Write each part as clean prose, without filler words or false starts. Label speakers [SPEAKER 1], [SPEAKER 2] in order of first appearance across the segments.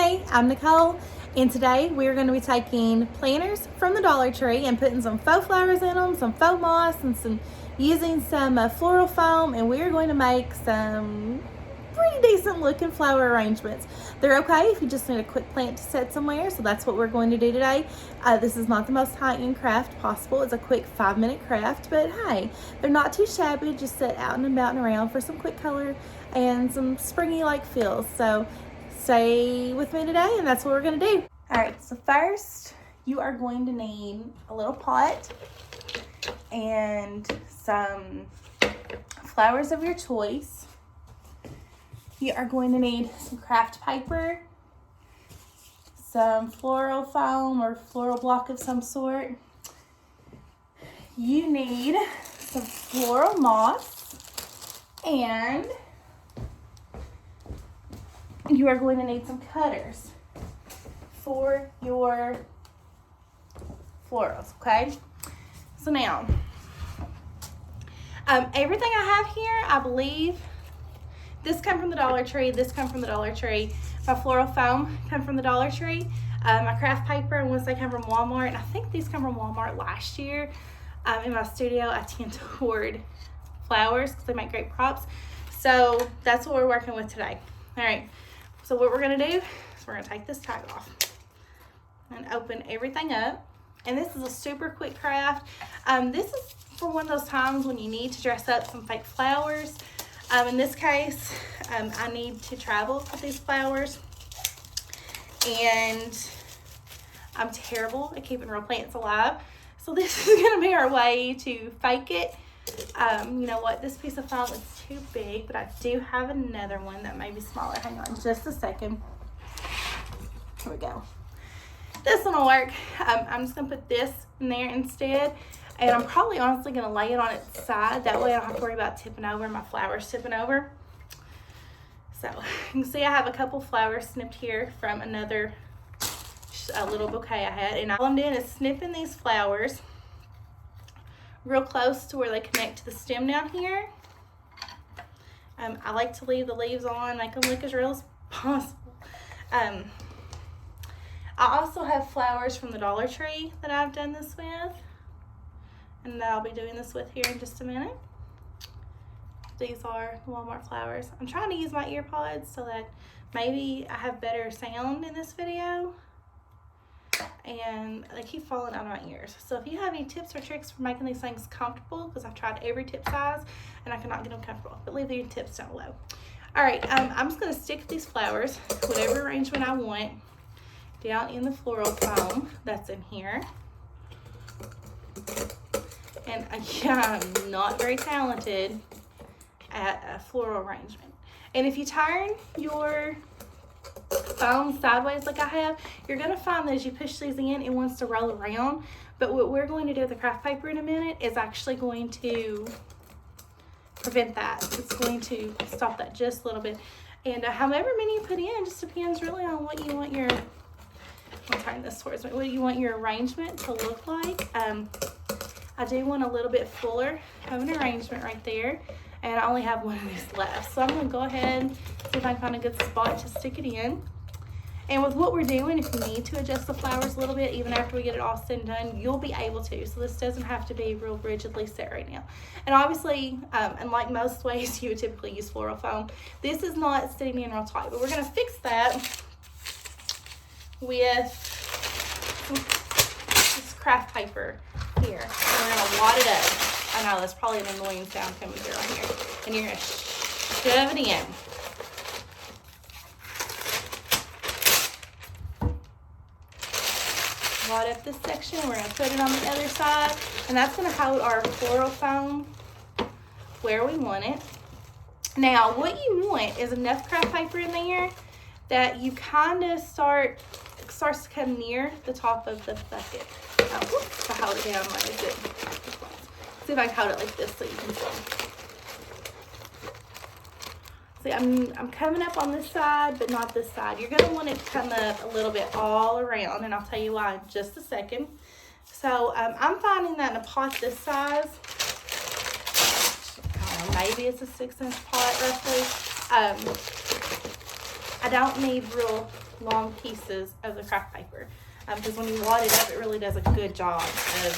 [SPEAKER 1] Hey, I'm Nicole, and today we're going to be taking planters from the Dollar Tree and putting some faux flowers in them, some faux moss, and using some floral foam, and we're going to make some pretty decent looking flower arrangements. They're okay if you just need a quick plant to set somewhere, so that's what we're going to do today. This is not the most high-end craft possible. It's a quick 5-minute craft, but hey, they're not too shabby, just set out and about and around for some quick color and some springy-like feels. So stay with me today, and that's what we're going to do. All right, so first you are going to need a little pot and some flowers of your choice. You are going to need some craft paper, some floral foam or floral block of some sort. You need some floral moss, and you are going to need some cutters for your florals, okay? So now, everything I have here, I believe, this come from the Dollar Tree, this come from the Dollar Tree. My floral foam come from the Dollar Tree. My craft paper, and once they come from Walmart, and I think these come from Walmart last year. In my studio, I tend to hoard flowers because they make great props. So that's what we're working with today. All right, so what we're gonna do is we're gonna take this tag off and open everything up. And this is a super quick craft. This is for one of those times when you need to dress up some fake flowers. In this case, I need to travel with these flowers, and I'm terrible at keeping real plants alive. So this is gonna be our way to fake it. You know what, this piece of foam is too big, but I do have another one that may be smaller. Hang on just a second. Here we go. This one will work. I'm just gonna put this in there instead. And I'm probably honestly gonna lay it on its side. That way I don't have to worry about tipping over, my flowers tipping over. So you can see I have a couple flowers snipped here from another little bouquet I had. And all I'm doing is snipping these flowers real close to where they connect to the stem down here. I like to leave the leaves on, make them look as real as possible. I also have flowers from the Dollar Tree that I've done this with, and that I'll be doing this with here in just a minute. These are the Walmart flowers. I'm trying to use my ear pods so that maybe I have better sound in this video, and they keep falling out of my ears. So if you have any tips or tricks for making these things comfortable, because I've tried every tip size and I cannot get them comfortable, but leave your tips down below. All right, I'm just gonna stick these flowers, whatever arrangement I want, down in the floral foam that's in here. And again, I'm not very talented at a floral arrangement. And if you turn your foam sideways like I have, you're gonna find that as you push these in, it wants to roll around. But what we're going to do with the craft paper in a minute is actually going to prevent that. It's going to stop that just a little bit. And however many you put in just depends really on what you want your, I'll turn this towards me, what you want your arrangement to look like. I do want a little bit fuller of an arrangement right there, and I only have one of these left. So I'm gonna go ahead and see if I can find a good spot to stick it in. And with what we're doing, if you need to adjust the flowers a little bit, even after we get it all said and done, you'll be able to. So this doesn't have to be real rigidly set right now. And obviously, unlike most ways you would typically use floral foam, this is not sitting in real tight, but we're gonna fix that with this craft paper here. And we're gonna wad it up. I know that's probably an annoying sound coming through right here. And you're gonna shove it in. Wad up this section. We're gonna put it on the other side, and that's gonna hold our floral foam where we want it. Now, what you want is enough craft paper in there that you kind of starts to come near the top of the bucket. To hold it down like I did. See if I can hold it like this so you can see. See, I'm coming up on this side, but not this side. You're gonna want it to come up a little bit all around, and I'll tell you why in just a second. So I'm finding that in a pot this size, I don't know, maybe it's a 6-inch pot roughly. I don't need real long pieces of the craft paper. Because when you wad it up, it really does a good job of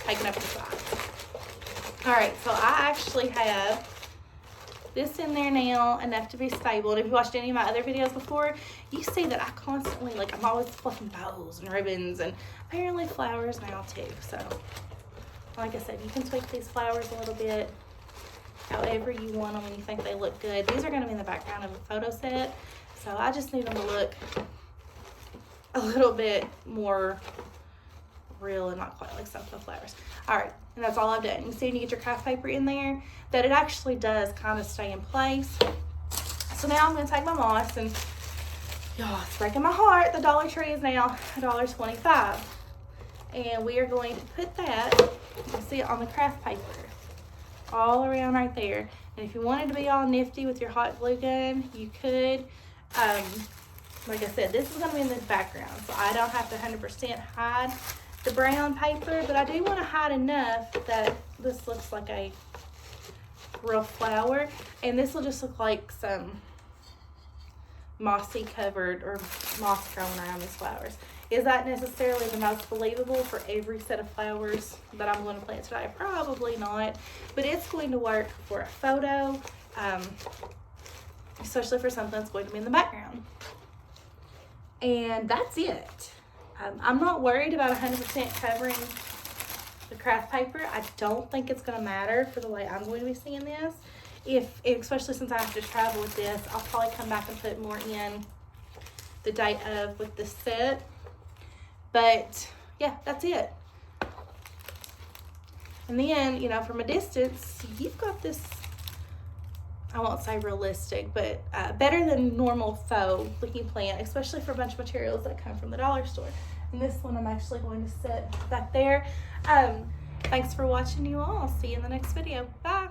[SPEAKER 1] taking up the sides. All right, so I actually have this in there now, enough to be stable. And if you watched any of my other videos before, you see that I constantly, like, I'm always fluffing bows and ribbons and apparently flowers now too. So, like I said, you can tweak these flowers a little bit however you want them when you think they look good. These are going to be in the background of a photo set, so I just need them to look a little bit more real and not quite like sunflower flowers. All right, and that's all I've done. You see when you get your craft paper in there that it actually does kind of stay in place. So now I'm going to take my moss, and y'all, it's breaking my heart. The Dollar Tree is now $1.25, and we are going to put that, you see it on the craft paper all around right there. And if you wanted to be all nifty with your hot glue gun, you could. Like I said, this is going to be in the background, so I don't have to 100% hide the brown paper, but I do want to hide enough that this looks like a real flower, and this will just look like some mossy covered or moss growing around these flowers. Is that necessarily the most believable for every set of flowers that I'm going to plant today? Probably not, but it's going to work for a photo, especially for something that's going to be in the background. And that's it. I'm not worried about 100% covering the craft paper. I don't think it's going to matter for the way I'm going to be seeing this. Especially since I have to travel with this, I'll probably come back and put more in the day of with this set. But yeah, that's it. And then, you know, from a distance, you've got this, I won't say realistic, but better than normal faux looking plant, especially for a bunch of materials that come from the dollar store. And this one I'm actually going to set back there. Thanks for watching, you all. I'll see you in the next video. Bye.